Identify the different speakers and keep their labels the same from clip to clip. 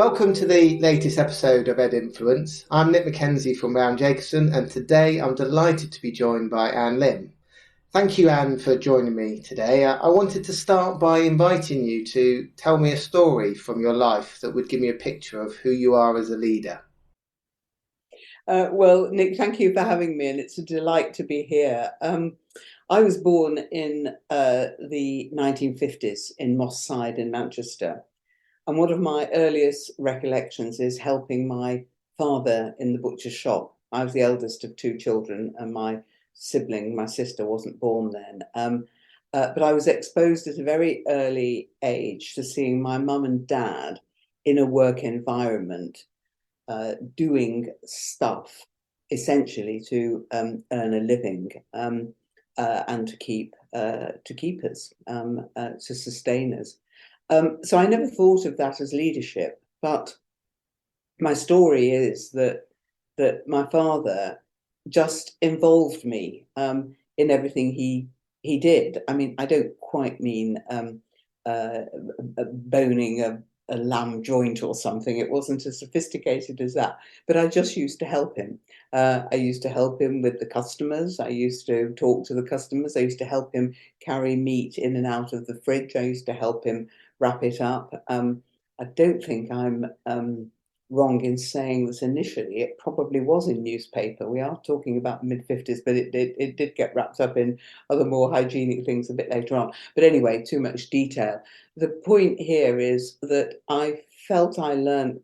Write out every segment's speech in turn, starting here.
Speaker 1: Welcome to the latest episode of EdInfluence. I'm Nick Mackenzie from Brown Jacobson, and today I'm delighted to be joined by Anne Lim. Thank you, Anne, for joining me today. I wanted to start by inviting you to tell me a story from your life that would give me a picture of who you are as a leader.
Speaker 2: Well, Nick, thank you for having me, and it's a delight to be here. I was born in the 1950s in Moss Side in Manchester. And one of my earliest recollections is helping my father in the butcher's shop. I was the eldest of two children, and my sibling, my sister, wasn't born then. But I was exposed at a very early age to seeing my mum and dad in a work environment, doing stuff essentially to earn a living, and to keep us, to sustain us. So I never thought of that as leadership, but my story is that my father just involved me in everything he did. I mean, I don't quite mean boning a lamb joint or something. It wasn't as sophisticated as that, but I just used to help him. I used to help him with the customers. I used to talk to the customers. I used to help him carry meat in and out of the fridge. I used to help him wrap it up. I don't think I'm wrong in saying that initially it probably was in newspaper. We are talking about mid-50s, but it did get wrapped up in other more hygienic things a bit later on. But anyway, too much detail. The point here is that I felt I learned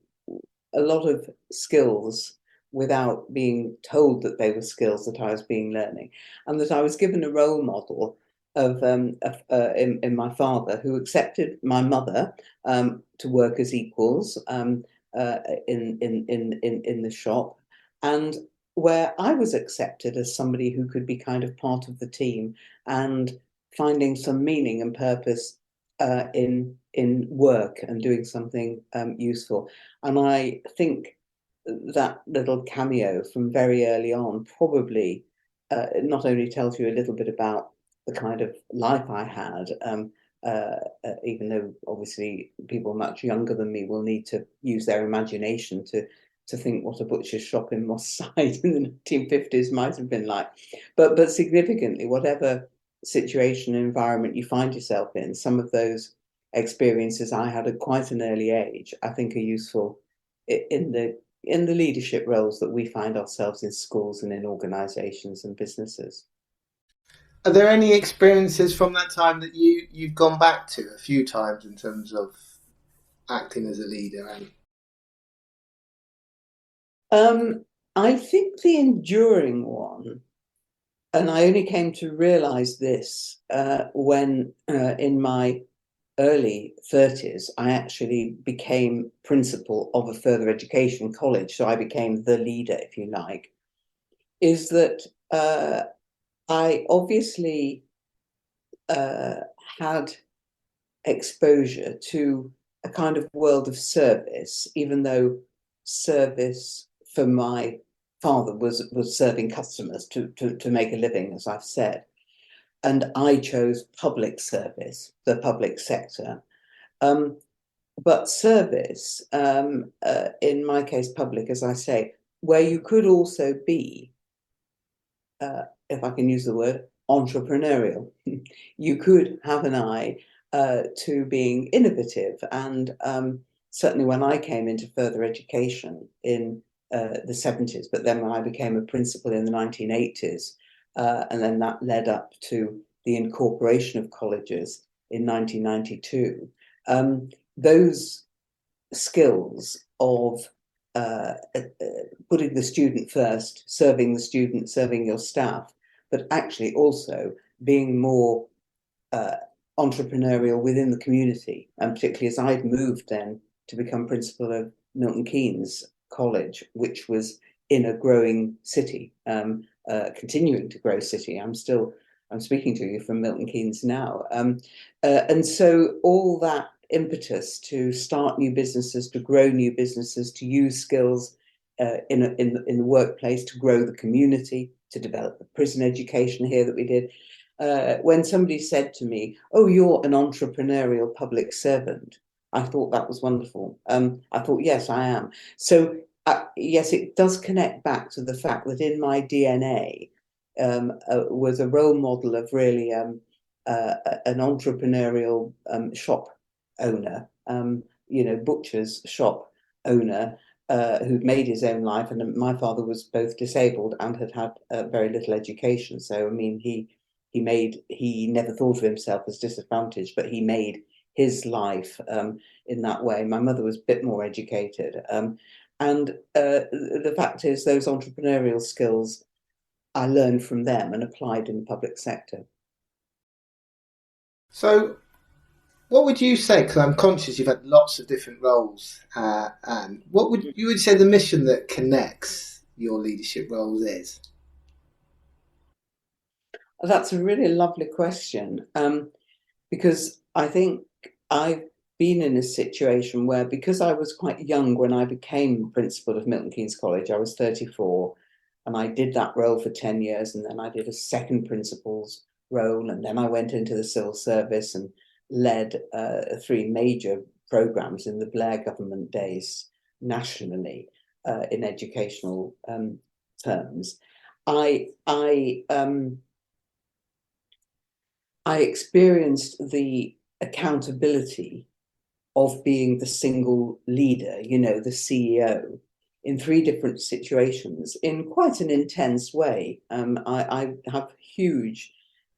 Speaker 2: a lot of skills without being told that they were skills that I was learning, and that I was given a role model of in my father, who accepted my mother to work as equals in the shop, and where I was accepted as somebody who could be kind of part of the team and finding some meaning and purpose in work and doing something useful. And I think that little cameo from very early on probably not only tells you a little bit about the kind of life I had, even though obviously people much younger than me will need to use their imagination to think what a butcher's shop in Moss Side in the 1950s might have been like. But significantly, whatever situation and environment you find yourself in, some of those experiences I had at quite an early age, I think are useful in the leadership roles that we find ourselves in schools and in organisations and businesses.
Speaker 1: Are there any experiences from that time that you've gone back to a few times in terms of acting as a leader?
Speaker 2: I think the enduring one, and I only came to realise this when in my early 30s, I actually became principal of a further education college. So I became the leader, if you like, is that I obviously had exposure to a kind of world of service, even though service for my father was serving customers to make a living, as I've said. And I chose public service, the public sector. But service, in my case, public, as I say, where you could also be, if I can use the word, entrepreneurial. You could have an eye to being innovative. And certainly when I came into further education in the 70s, but then when I became a principal in the 1980s, and then that led up to the incorporation of colleges in 1992. Those skills of putting the student first, serving the student, serving your staff, but actually also being more entrepreneurial within the community, and particularly as I'd moved then to become principal of Milton Keynes College, which was in a growing city, continuing to grow city. I'm speaking to you from Milton Keynes now. And so all that impetus to start new businesses, to grow new businesses, to use skills in the workplace, to grow the community, to develop the prison education here that we did. When somebody said to me, "Oh, you're an entrepreneurial public servant," I thought that was wonderful. I thought, yes, I am. So yes, it does connect back to the fact that in my DNA was a role model of really an entrepreneurial shop owner, butcher's shop owner, who'd made his own life. And my father was both disabled and had had very little education. So, I mean, he never thought of himself as disadvantaged, but he made his life in that way. My mother was a bit more educated. And the fact is, those entrepreneurial skills I learned from them and applied in the public sector.
Speaker 1: So, what would you say? Because I'm conscious you've had lots of different roles, and what would you would say the mission that connects your leadership roles is?
Speaker 2: That's a really lovely question, because I think I've been in a situation where, because I was quite young when I became principal of Milton Keynes College, I was 34, and I did that role for 10 years, and then I did a second principal's role, and then I went into the civil service and led 3 major programs in the Blair government days nationally in educational terms. I experienced the accountability of being the single leader, the CEO, in 3 different situations in quite an intense way. I have huge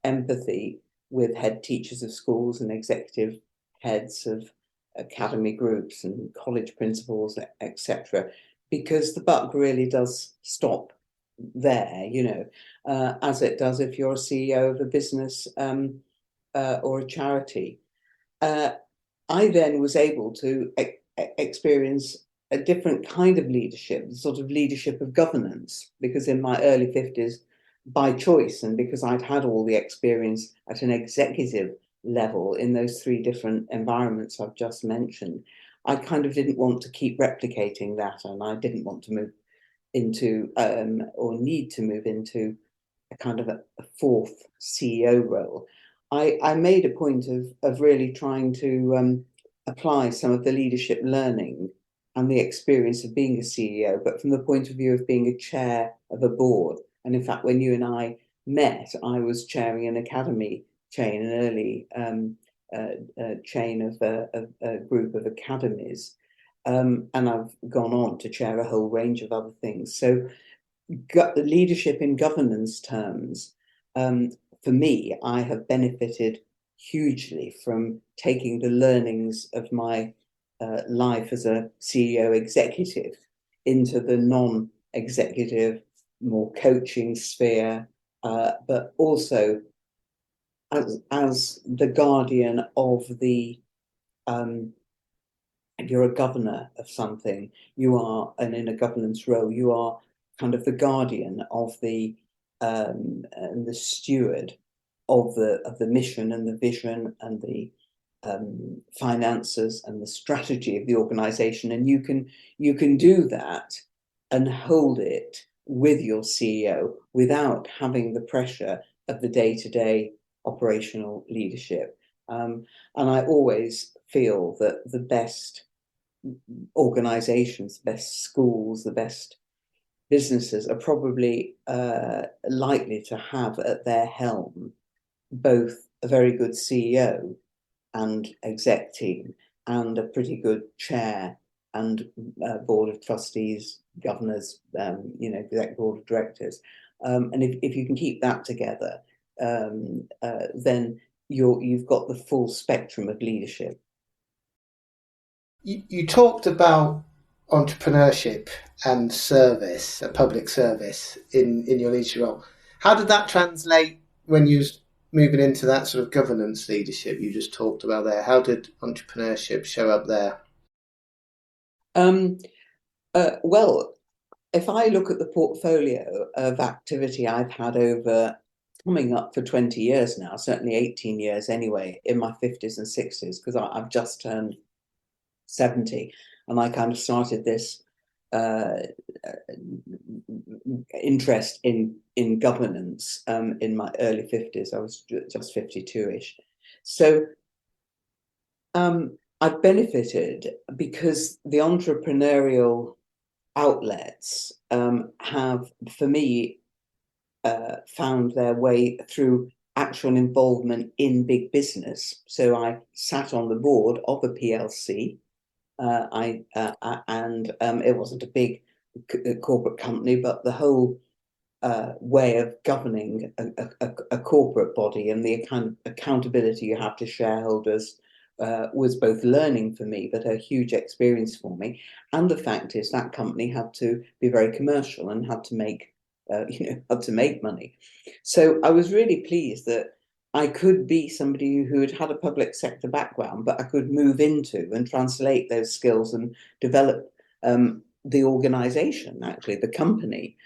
Speaker 2: empathy with head teachers of schools and executive heads of academy groups and college principals, etc., because the buck really does stop there, as it does if you're a CEO of a business or a charity. I then was able to experience a different kind of leadership, the sort of leadership of governance, because in my early 50s, by choice, and because I'd had all the experience at an executive level in those 3 different environments I've just mentioned, I kind of didn't want to keep replicating that, and I didn't want to move into or need to move into a kind of a 4th CEO role. I made a point of really trying to apply some of the leadership learning and the experience of being a CEO, but from the point of view of being a chair of a board. And in fact, when you and I met, I was chairing an academy chain, an early chain of a group of academies. And I've gone on to chair a whole range of other things. So leadership in governance terms, for me, I have benefited hugely from taking the learnings of my life as a CEO executive into the non-executive, more coaching sphere, but also as the guardian of the if you're a governor of something, you are, and in a governance role, you are kind of the guardian of the and the steward of the mission and the vision and the finances and the strategy of the organization, and you can do that and hold it with your CEO without having the pressure of the day-to-day operational leadership. And I always feel that the best organizations, the best schools, the best businesses are probably likely to have at their helm both a very good CEO and exec team and a pretty good chair and board of trustees, governors, exec board of directors. And if you can keep that together, then you've got the full spectrum of leadership.
Speaker 1: You talked about entrepreneurship and service, a public service in your leadership role. How did that translate when you was moving into that sort of governance leadership you just talked about there? How did entrepreneurship show up there?
Speaker 2: Well, if I look at the portfolio of activity I've had over coming up for 20 years now, certainly 18 years anyway, in my 50s and 60s, because I've just turned 70, and I kind of started this interest in governance in my early 50s. I was just 52-ish. So I've benefited because the entrepreneurial outlets have, for me, found their way through actual involvement in big business. So I sat on the board of a PLC. And it wasn't a big corporate company, but the whole way of governing a corporate body and the kind of accountability you have to shareholders was both learning for me, but a huge experience for me. And the fact is that company had to be very commercial and had to make, had to make money. So I was really pleased that I could be somebody who had had a public sector background, but I could move into and translate those skills and develop the organisation, actually, the company,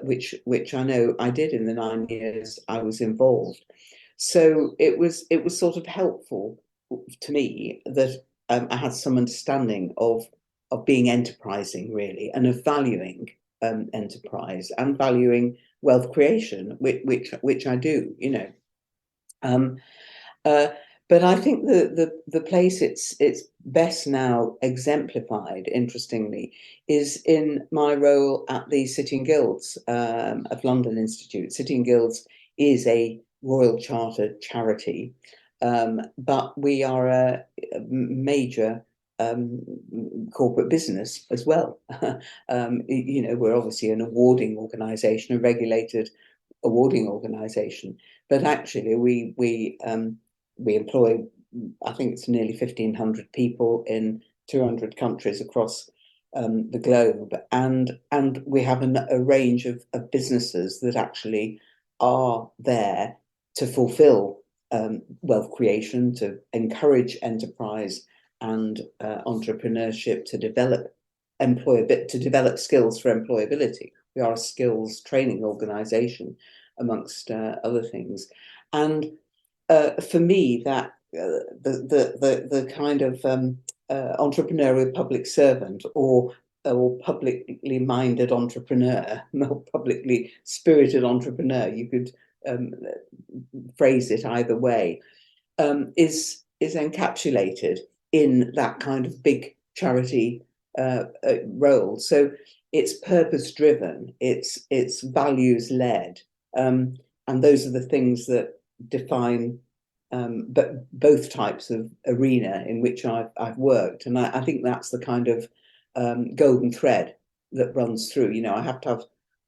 Speaker 2: which I know I did in the 9 years I was involved. So it was sort of helpful to me that I had some understanding of being enterprising, really, and of valuing enterprise and valuing wealth creation, which I do, you know. But I think the place it's best now exemplified, interestingly, is in my role at the City and Guilds of London Institute. City and Guilds is a Royal Chartered charity, but we are a major corporate business as well. We're obviously an awarding organisation, a regulated awarding organisation, but actually we employ, I think it's nearly 1,500 people in 200 countries across the globe, and we have a range of businesses that actually are there to fulfil wealth creation, to encourage enterprise and entrepreneurship, to develop skills for employability. We are a skills training organisation, amongst other things, and for me, that the kind of entrepreneurial public servant or publicly minded entrepreneur, or publicly spirited entrepreneur, you could phrase it either way, is encapsulated in that kind of big charity role. So it's purpose driven, it's values led, and those are the things that define but both types of arena in which I've worked, and I think that's the kind of golden thread that runs through. You know, I have to have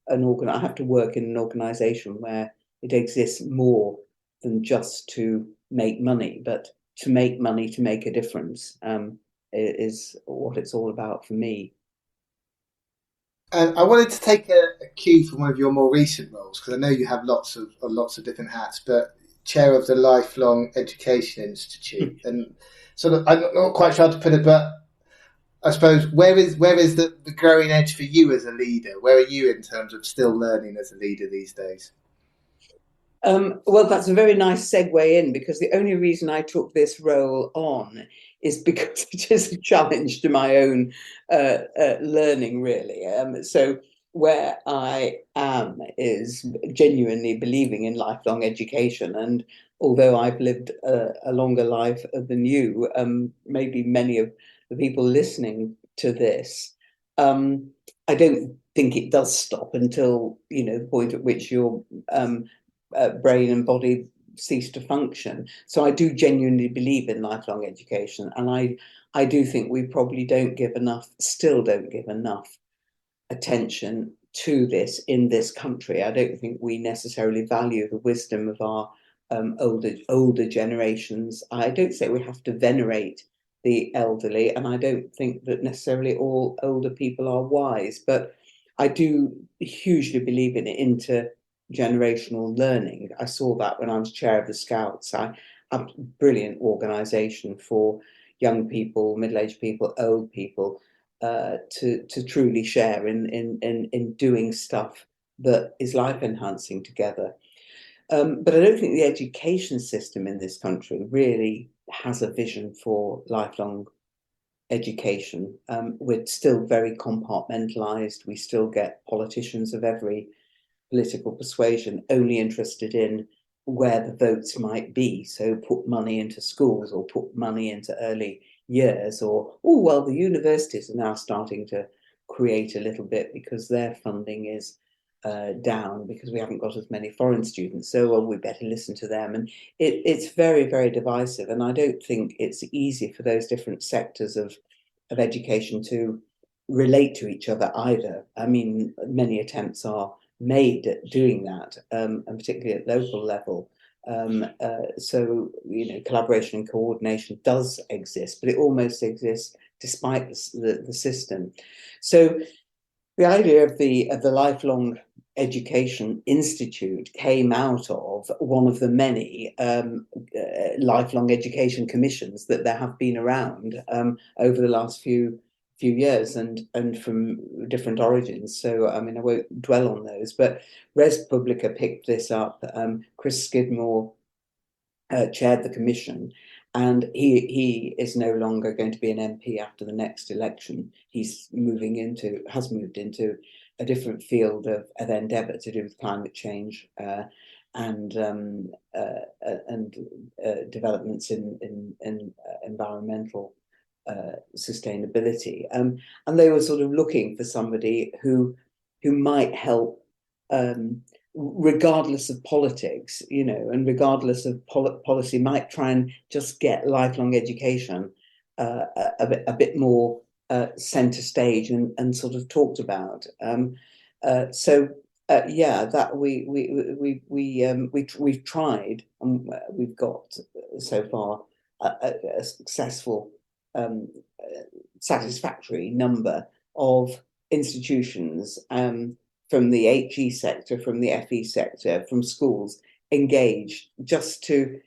Speaker 2: I have to work in an organisation where it exists more than just to make money, but to make money to make a difference is what it's all about for me.
Speaker 1: And I wanted to take a cue from one of your more recent roles, because I know you have lots of different hats, but chair of the Lifelong Education Institute, and sort of, I'm not quite sure how to put it, but I suppose where is the growing edge for you as a leader? Where are you in terms of still learning as a leader these days?
Speaker 2: Well, that's a very nice segue in, because the only reason I took this role on is because it is a challenge to my own learning, really. So where I am is genuinely believing in lifelong education. And although I've lived a longer life than you, maybe many of the people listening to this, I don't think it does stop until, the point at which your brain and body cease to function. So I do genuinely believe in lifelong education, and I do think we probably still don't give enough attention to this in this country. I don't think we necessarily value the wisdom of our older generations. I don't say we have to venerate the elderly, and I don't think that necessarily all older people are wise, but I do hugely believe in intergenerational learning. I saw that when I was chair of the Scouts. I have a brilliant organisation for young people, middle-aged people, old people, to truly share in doing stuff that is life enhancing together. But I don't think the education system in this country really has a vision for lifelong education. We're still very compartmentalized. We still get politicians of every political persuasion only interested in where the votes might be. So put money into schools or put money into early years, or, oh, well, the universities are now starting to create a little bit because their funding is down because we haven't got as many foreign students. So, well, we better listen to them. And it's very, very divisive. And I don't think it's easy for those different sectors of education to relate to each other either. I mean, many attempts are made at doing that, and particularly at local level. So, collaboration and coordination does exist, but it almost exists despite the system. So the idea of the Lifelong Education Institute came out of one of the many lifelong education commissions that there have been around over the last few years, and from different origins. So, I mean, I won't dwell on those, but ResPublica picked this up. Chris Skidmore chaired the commission, and he is no longer going to be an MP after the next election. He's has moved into a different field of endeavour to do with climate change and developments in environmental sustainability. And they were sort of looking for somebody who might help, regardless of politics, and regardless of policy, might try and just get lifelong education a bit more centre stage and sort of talked about. That we've tried, and we've got so far a successful, satisfactory number of institutions from the HE sector, from the FE sector, from schools engaged just to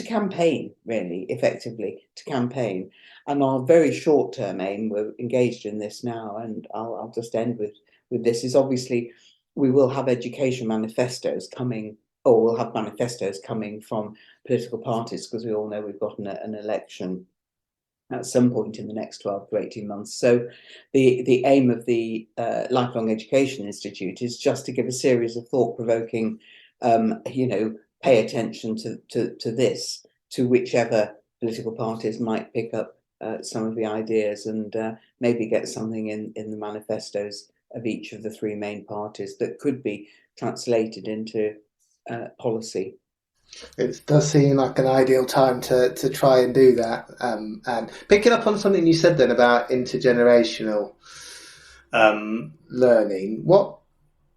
Speaker 2: campaign, really effectively, to campaign. And our very short-term aim, we're engaged in this now, and I'll just end with this, is obviously we will have education manifestos coming, or we'll have manifestos coming from political parties, because we all know we've got an election at some point in the next 12 to 18 months. So the aim of the Lifelong Education Institute is just to give a series of thought-provoking, pay attention to this, to whichever political parties might pick up some of the ideas, and maybe get something in the manifestos of each of the three main parties that could be translated into policy.
Speaker 1: It does seem like an ideal time to try and do that. And picking up on something you said then about intergenerational learning, what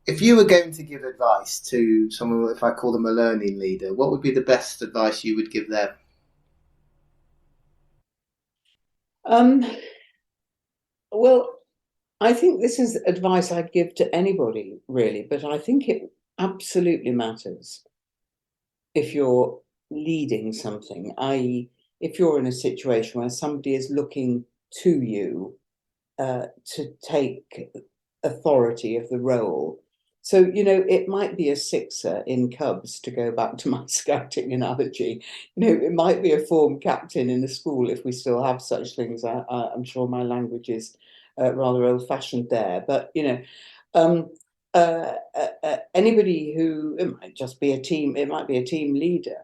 Speaker 1: if you were going to give advice to someone, if I call them a learning leader, what would be the best advice you would give them?
Speaker 2: Well, I think this is advice I'd give to anybody, really, but I think it absolutely matters if you're leading something, i.e., if you're in a situation where somebody is looking to you to take authority of the role. So, it might be a sixer in Cubs, to go back to my scouting analogy. It might be a form captain in a school, if we still have such things. I'm sure my language is rather old-fashioned there. But, anybody who, it might just be a team, it might be a team leader.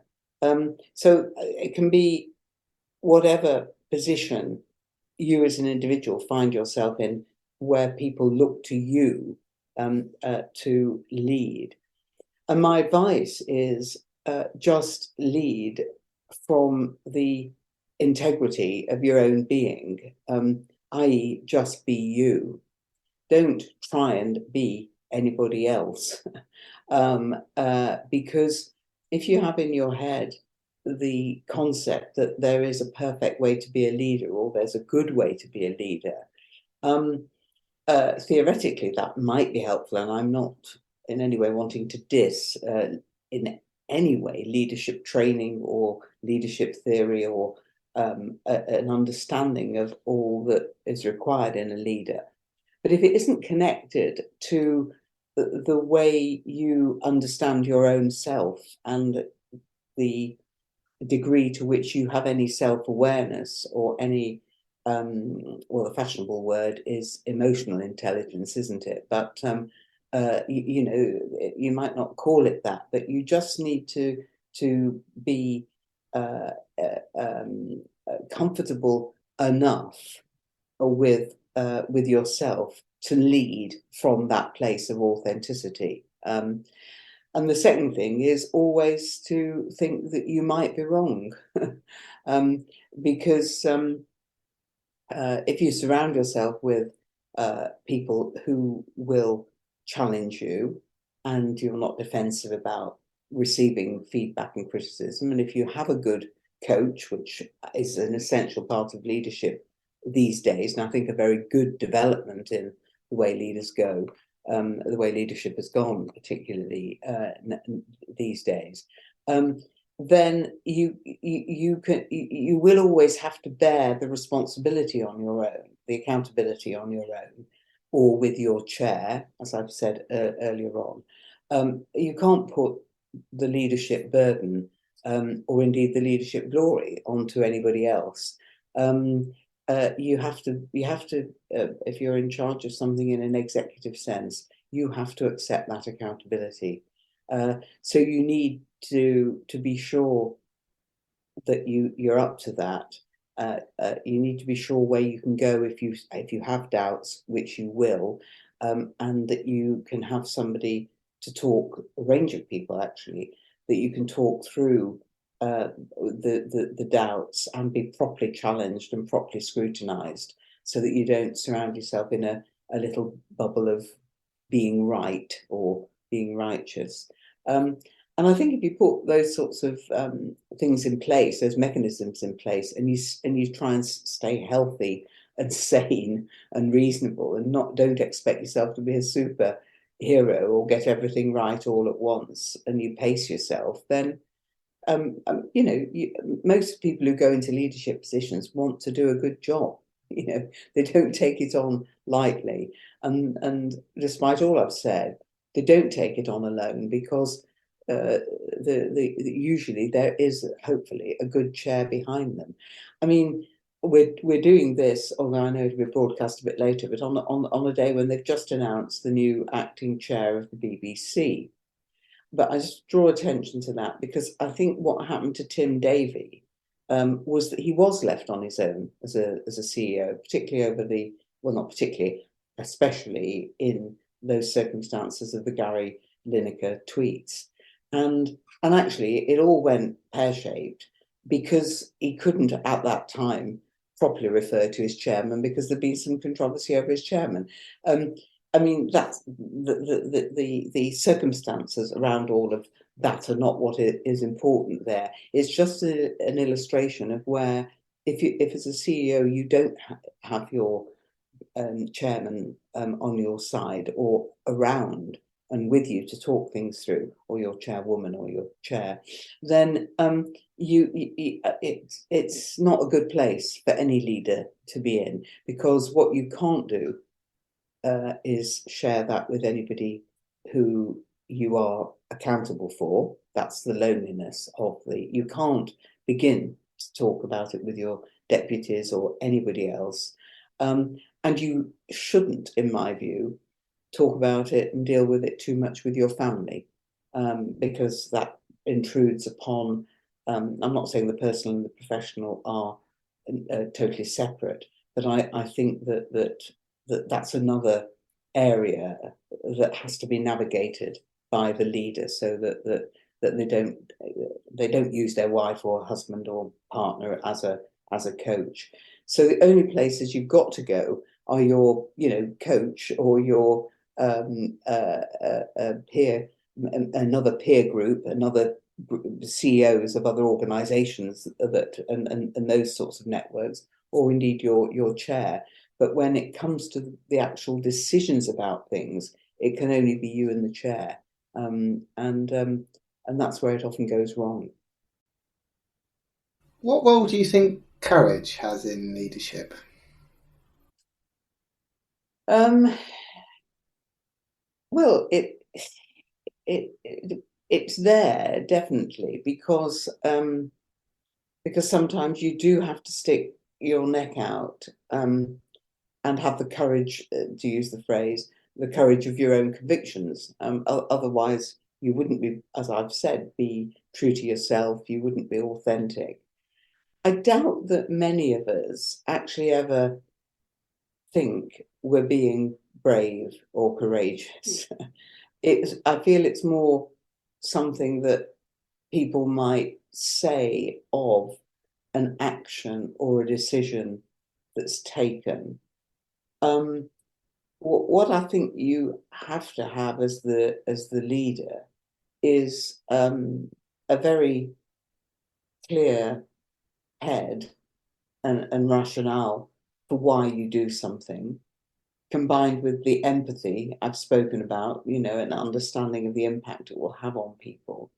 Speaker 2: So it can be whatever position you as an individual find yourself in, where people look to you to lead. And my advice is just lead from the integrity of your own being, i.e., just be you. Don't try and be anybody else. Because if you have in your head the concept that there is a perfect way to be a leader, or there's a good way to be a leader, theoretically that might be helpful, and I'm not in any way wanting to diss in any way leadership training or leadership theory, or an understanding of all that is required in a leader. But if it isn't connected to the way you understand your own self, and the degree to which you have any self-awareness, or any, well, the fashionable word is emotional intelligence, isn't it? But you know, you might not call it that, but you just need to be comfortable enough with yourself to lead from that place of authenticity. And the second thing is always to think that you might be wrong, because if you surround yourself with people who will challenge you and you're not defensive about receiving feedback and criticism, and if you have a good coach, which is an essential part of leadership these days, and I think a very good development in the way leaders go, the way leadership has gone, particularly these days, then you will always have to bear the responsibility on your own, the accountability on your own, or with your chair, as I've said earlier on. You can't put the leadership burden or indeed the leadership glory onto anybody else. You have to, if you're in charge of something in an executive sense, you have to accept that accountability. So you need to be sure that you're up to that. You need to be sure where you can go if you have doubts, which you will, and that you can have somebody to talk, a range of people actually, that you can talk through the doubts and be properly challenged and properly scrutinized, so that you don't surround yourself in a little bubble of being right or being righteous. And I think if you put those sorts of things in place, those mechanisms in place, and you try and stay healthy and sane and reasonable, and don't expect yourself to be a superhero or get everything right all at once, and you pace yourself, then you know, most people who go into leadership positions want to do a good job. You know, they don't take it on lightly, and despite all I've said, they don't take it on alone, because usually there is hopefully a good chair behind them. I mean, we're doing this, although I know it'll be broadcast a bit later, but on a day when they've just announced the new acting chair of the BBC. But I just draw attention to that because I think what happened to Tim Davie was that he was left on his own as a CEO, particularly over the, well, not particularly, especially in those circumstances of the Gary Lineker tweets. And actually, it all went pear-shaped because he couldn't at that time properly refer to his chairman because there'd been some controversy over his chairman. I mean, that's the circumstances around all of that are not what is important there. It's just an illustration of where, if as a CEO you don't have your chairman on your side or around and with you to talk things through, or your chairwoman or your chair, then it's not a good place for any leader to be in, because what you can't do is share that with anybody who you are accountable for. That's the loneliness of you can't begin to talk about it with your deputies or anybody else. And you shouldn't, in my view, talk about it and deal with it too much with your family, because that intrudes upon, I'm not saying the personal and the professional are totally separate, but I think that's another area that has to be navigated by the leader, so that they don't use their wife or husband or partner as a coach. So the only places you've got to go are your, coach or your peer, another peer group, another CEOs of other organisations and those sorts of networks, or indeed your chair. But when it comes to the actual decisions about things, it can only be you and the chair, and that's where it often goes wrong.
Speaker 1: What role do you think courage has in leadership?
Speaker 2: Well, it's there definitely, because sometimes you do have to stick your neck out, and have the courage, to use the phrase, the courage of your own convictions. Otherwise, you wouldn't be, as I've said, be true to yourself. You wouldn't be authentic. I doubt that many of us actually ever think we're being brave or courageous. I feel it's more something that people might say of an action or a decision that's taken. What I think you have to have as the leader is a very clear head and rationale for why you do something, combined with the empathy I've spoken about, you know, an understanding of the impact it will have on people.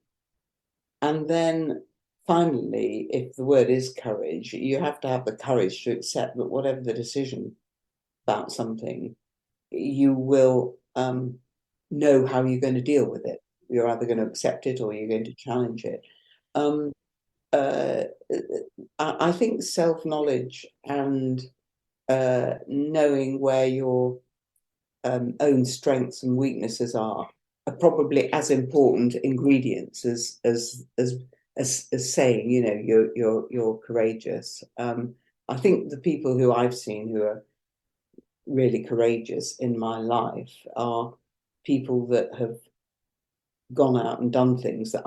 Speaker 2: And then finally, if the word is courage, you have to have the courage to accept that whatever the decision about something, you will know how you're going to deal with it. You're either going to accept it or you're going to challenge it. I think self-knowledge and knowing where your own strengths and weaknesses are probably as important ingredients as saying, you know, you're courageous. I think the people who I've seen who are really courageous in my life are people that have gone out and done things that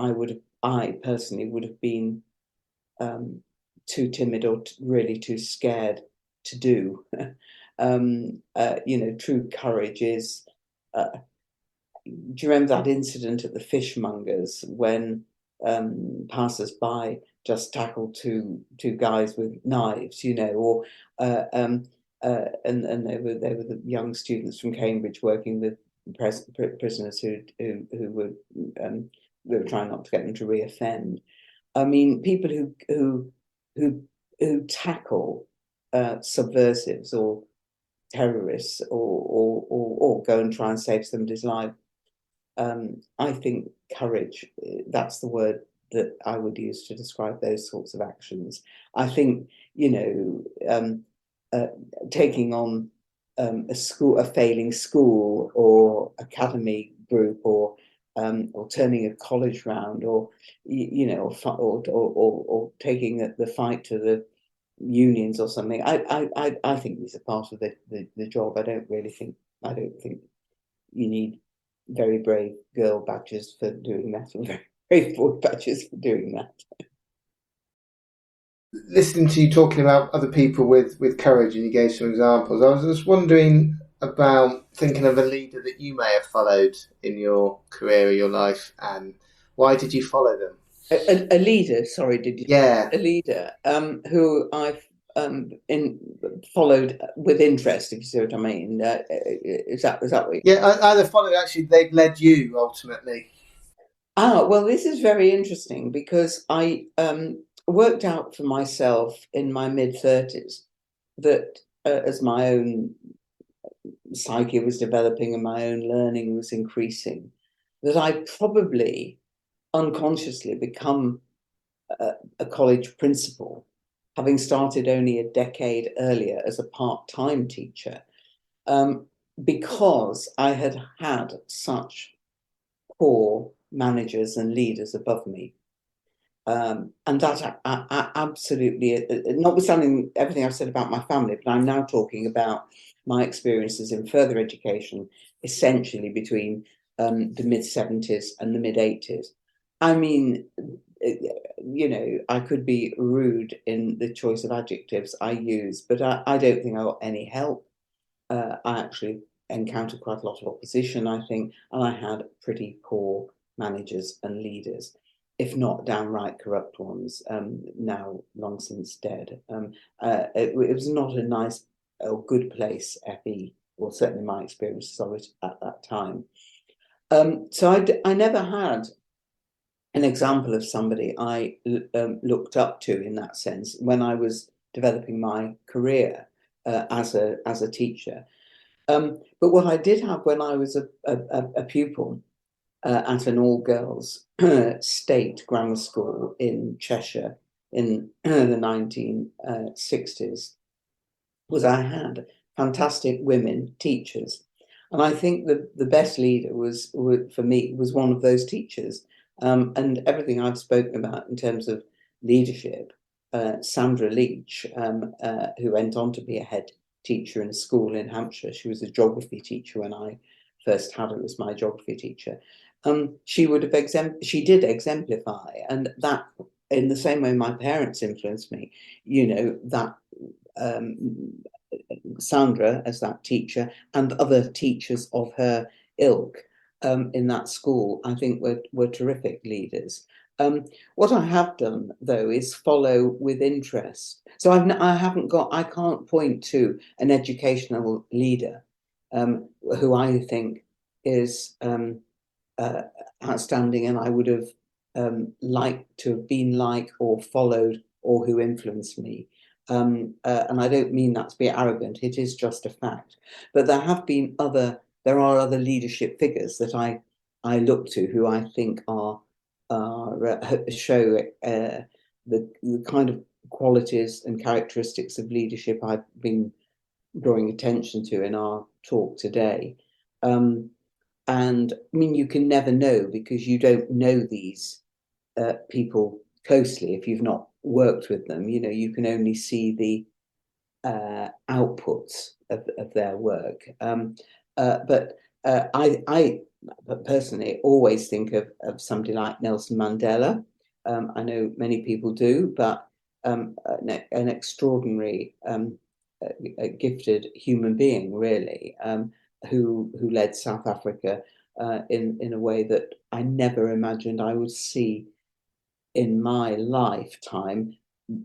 Speaker 2: I personally would have been too timid or really too scared to do. You know, true courage is. Do you remember that incident at the fishmongers when passers-by just tackled two guys with knives? You know, or and they were the young students from Cambridge working with prisoners who were they were trying not to get them to reoffend. I mean, people who tackle subversives or terrorists or go and try and save somebody's life. I think courage, that's the word that I would use to describe those sorts of actions. I think, you know, taking on a failing school or academy group or turning a college round, or you know, or taking the fight to the unions or something. I think these are part of the job. I don't think you need very brave girl badges for doing that, and very brave boy badges for doing that.
Speaker 1: Listening to you talking about other people with courage, and you gave some examples, I was just wondering about thinking of a leader that you may have followed in your career or your life, and why did you follow them?
Speaker 2: A leader, sorry, did you?
Speaker 1: Yeah.
Speaker 2: A leader who I've followed with interest, if you see what I mean. Is that what you...
Speaker 1: Yeah, either followed, actually, they've led you ultimately.
Speaker 2: Well, this is very interesting because I worked out for myself in my mid-30s that as my own psyche was developing and my own learning was increasing, that I probably unconsciously become a college principal, having started only a decade earlier as a part-time teacher, because I had had such poor managers and leaders above me. And that I absolutely, notwithstanding everything I've said about my family, but I'm now talking about my experiences in further education, essentially between the mid-70s and the mid-80s. I mean, you know, I could be rude in the choice of adjectives I use, but I don't think I got any help. I actually encountered quite a lot of opposition, I think, and I had pretty poor managers and leaders, if not downright corrupt ones, now long since dead. It was not a nice or good place, FE, or certainly my experiences of it at that time. So I never had an example of somebody I looked up to in that sense when I was developing my career as a teacher. But what I did have when I was a pupil at an all-girls state grammar school in Cheshire in the 1960s was I had fantastic women teachers. And I think the best leader was for me was one of those teachers. And everything I've spoken about in terms of leadership, Sandra Leach, who went on to be a head teacher in a school in Hampshire. She was a geography teacher when I first had her as my geography teacher. She did exemplify, and that in the same way my parents influenced me, that Sandra as that teacher and other teachers of her ilk in that school, I think were terrific leaders. What I have done though is follow with interest. So I can't point to an educational leader who I think is outstanding and I would have liked to have been like or followed or who influenced me. And I don't mean that to be arrogant, it is just a fact. But there are other leadership figures that I look to who I think show the kind of qualities and characteristics of leadership I've been drawing attention to in our talk today. And I mean, you can never know because you don't know these people closely if you've not worked with them. You can only see the outputs of their work. But I personally always think of somebody like Nelson Mandela. I know many people do, but an extraordinary, gifted human being, really, who led South Africa in a way that I never imagined I would see in my lifetime,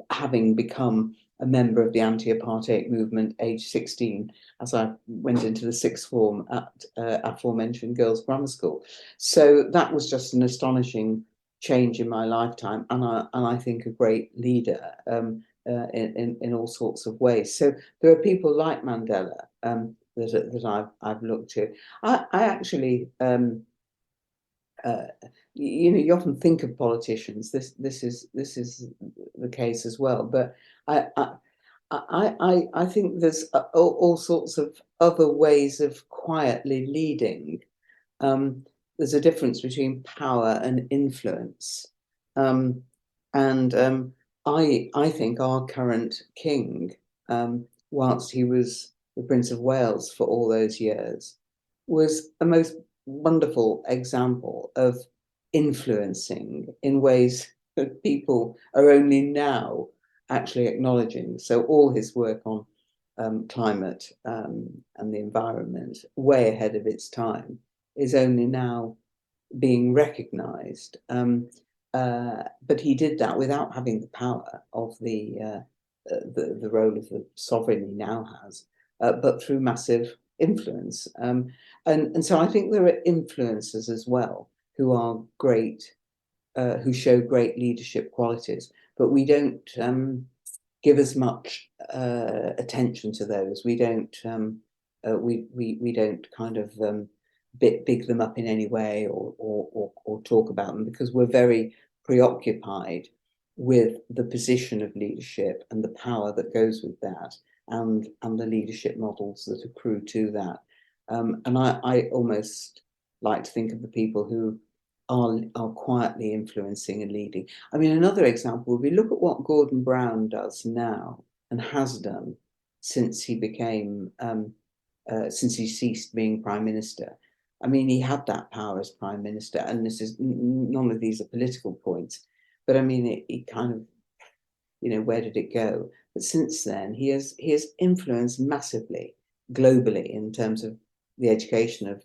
Speaker 2: having become a member of the anti-apartheid movement age 16 as I went into the sixth form at aforementioned girls' grammar school. So that was just an astonishing change in my lifetime, and I think a great leader in all sorts of ways. So there are people like Mandela that I've looked to. I actually you often think of politicians. This is the case as well. But I think there's all sorts of other ways of quietly leading. There's a difference between power and influence, and I think our current king, whilst he was the Prince of Wales for all those years, was a most wonderful example of influencing in ways that people are only now actually acknowledging. So all his work on climate and the environment, way ahead of its time, is only now being recognised. But he did that without having the power of the role of the sovereign he now has, but through massive influence. And so I think there are influencers as well who are great, who show great leadership qualities, but we don't give as much attention to those. We don't we don't kind of big them up in any way or talk about them because we're very preoccupied with the position of leadership and the power that goes with that, and the leadership models that accrue to that. And I almost like to think of the people who are quietly influencing and leading. I mean, another example would be look at what Gordon Brown does now and has done since he became since he ceased being Prime Minister. I mean, he had that power as Prime Minister, and this is none of these are political points, but I mean, it kind of, where did it go? But since then, he has influenced massively globally in terms of the education of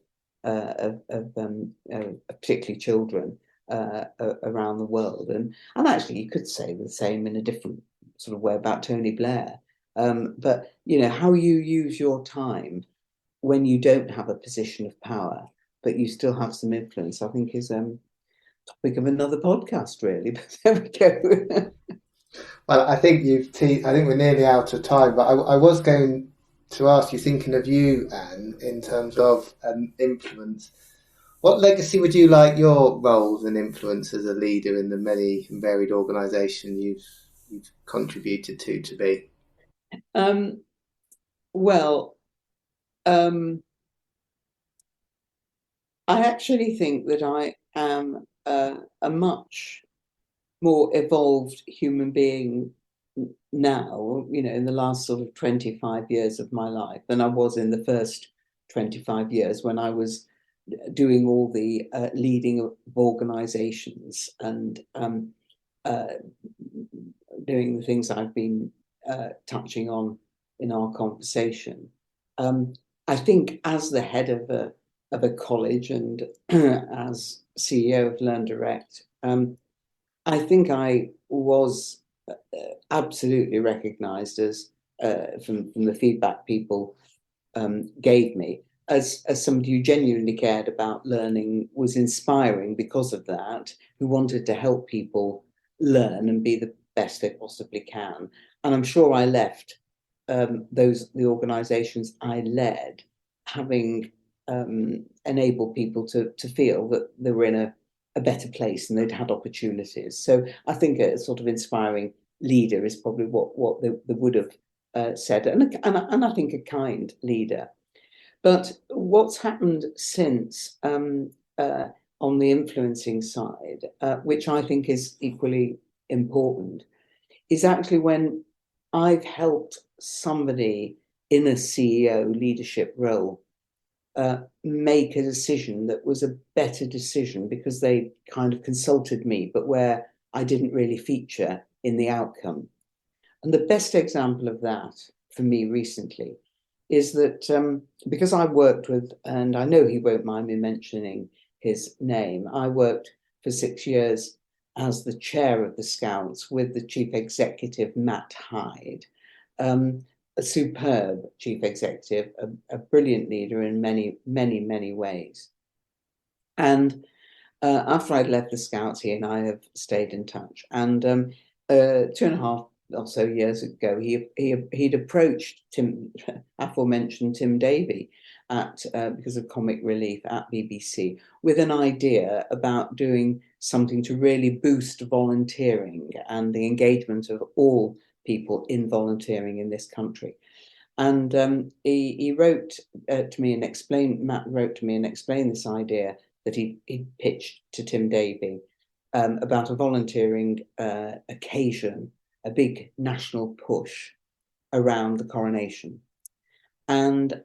Speaker 2: particularly children around the world, and actually you could say the same in a different sort of way about Tony Blair. But how you use your time when you don't have a position of power, but you still have some influence, I think is topic of another podcast, really. But there we go.
Speaker 1: Well, I think I think we're nearly out of time, but I was going to ask you, thinking of you, Anne, in terms of influence. What legacy would you like your roles and influence as a leader in the many and varied organisation you've contributed to be?
Speaker 2: Well, I actually think that I am a much more evolved human being now, in the last sort of 25 years of my life than I was in the first 25 years when I was doing all the leading of organizations and doing the things I've been touching on in our conversation. I think as the head of a college and as CEO of Learn Direct, I think I was absolutely recognised as from the feedback people gave me as somebody who genuinely cared about learning, was inspiring because of that, who wanted to help people learn and be the best they possibly can. And I'm sure I left the organisations I led having enabled people to feel that they were in a better place and they'd had opportunities. So I think a sort of inspiring leader is probably what they would have said, and I think a kind leader. But what's happened since on the influencing side, which I think is equally important, is actually when I've helped somebody in a CEO leadership role make a decision that was a better decision because they kind of consulted me, but where I didn't really feature in the outcome. And the best example of that for me recently is that because I worked with, and I know he won't mind me mentioning his name, I worked for 6 years as the chair of the Scouts with the chief executive, Matt Hyde, a superb chief executive, a brilliant leader in many, many, many ways. And after I'd left the Scouts, he and I have stayed in touch. And 2.5 or so years ago, he'd approached aforementioned Tim Davie because of Comic Relief at BBC with an idea about doing something to really boost volunteering and the engagement of all people in volunteering in this country. And he wrote to me and explained, Matt wrote to me and explained this idea that he pitched to Tim Davie about a volunteering occasion, a big national push around the coronation. And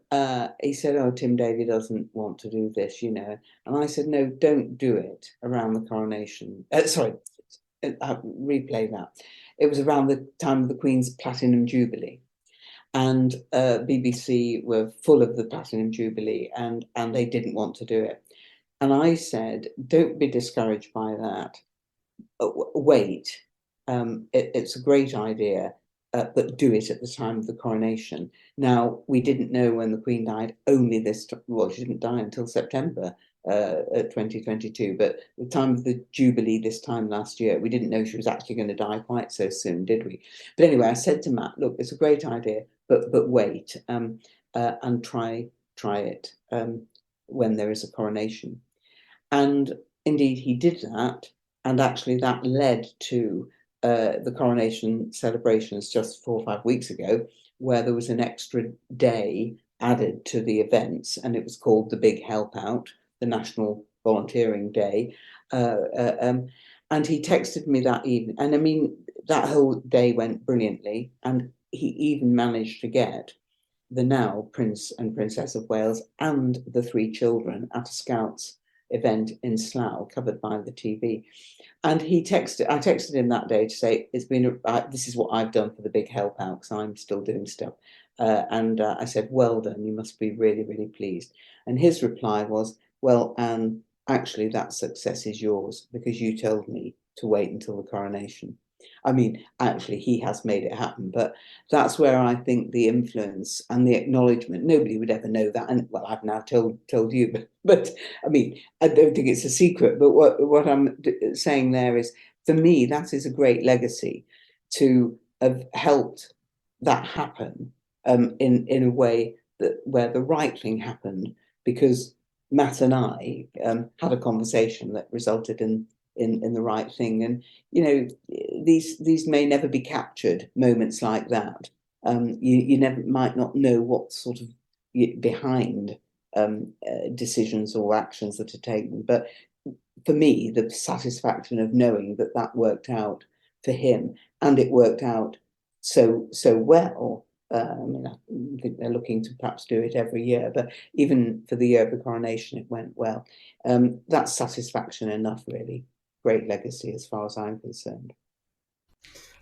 Speaker 2: he said, oh, Tim Davie doesn't want to do this, And I said, no, don't do it around the coronation. Sorry, replay that. It was around the time of the Queen's Platinum Jubilee. And BBC were full of the Platinum Jubilee and they didn't want to do it. And I said, don't be discouraged by that. Wait, it's a great idea, but do it at the time of the coronation. Now, we didn't know when the Queen died, she didn't die until September 2022, but the time of the Jubilee this time last year, we didn't know she was actually going to die quite so soon, did we? But anyway, I said to Matt, look, it's a great idea, but wait, and try it when there is a coronation. And indeed, he did that. And actually, that led to the coronation celebrations just 4 or 5 weeks ago, where there was an extra day added to the events. And it was called the Big Help Out, the National Volunteering Day. And he texted me that evening. And I mean, that whole day went brilliantly. And he even managed to get the now Prince and Princess of Wales and the 3 children at a Scouts event in Slough, covered by the TV. And I texted him that day to say, it's been, this is what I've done for the Big Help Out, because I'm still doing stuff. And I said, well done, you must be really, really pleased. And his reply was, well, Anne, actually that success is yours because you told me to wait until the coronation. I mean, actually, he has made it happen, but that's where I think the influence and the acknowledgement, nobody would ever know that. And well, I've now told you, but I mean, I don't think it's a secret, but what I'm saying there is, for me, that is a great legacy to have helped that happen in a way that where the right thing happened, because Matt and I had a conversation that resulted in the right thing. And these may never be captured, moments like that. You never might not know what sort of behind decisions or actions that are taken. But for me, the satisfaction of knowing that that worked out for him, and it worked out so well. I think they're looking to perhaps do it every year, but even for the year of the coronation, it went well. That's satisfaction enough, really. Great legacy as far as I'm concerned.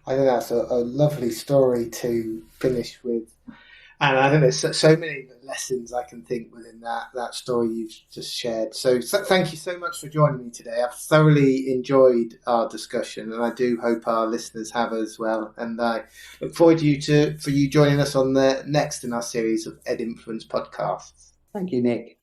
Speaker 1: I think that's a lovely story to finish with. And I think there's so many lessons I can think within that story you've just shared. So thank you so much for joining me today. I've thoroughly enjoyed our discussion, and I do hope our listeners have as well. And I look forward for you joining us on the next in our series of EdInfluence podcasts.
Speaker 2: Thank you, Nick.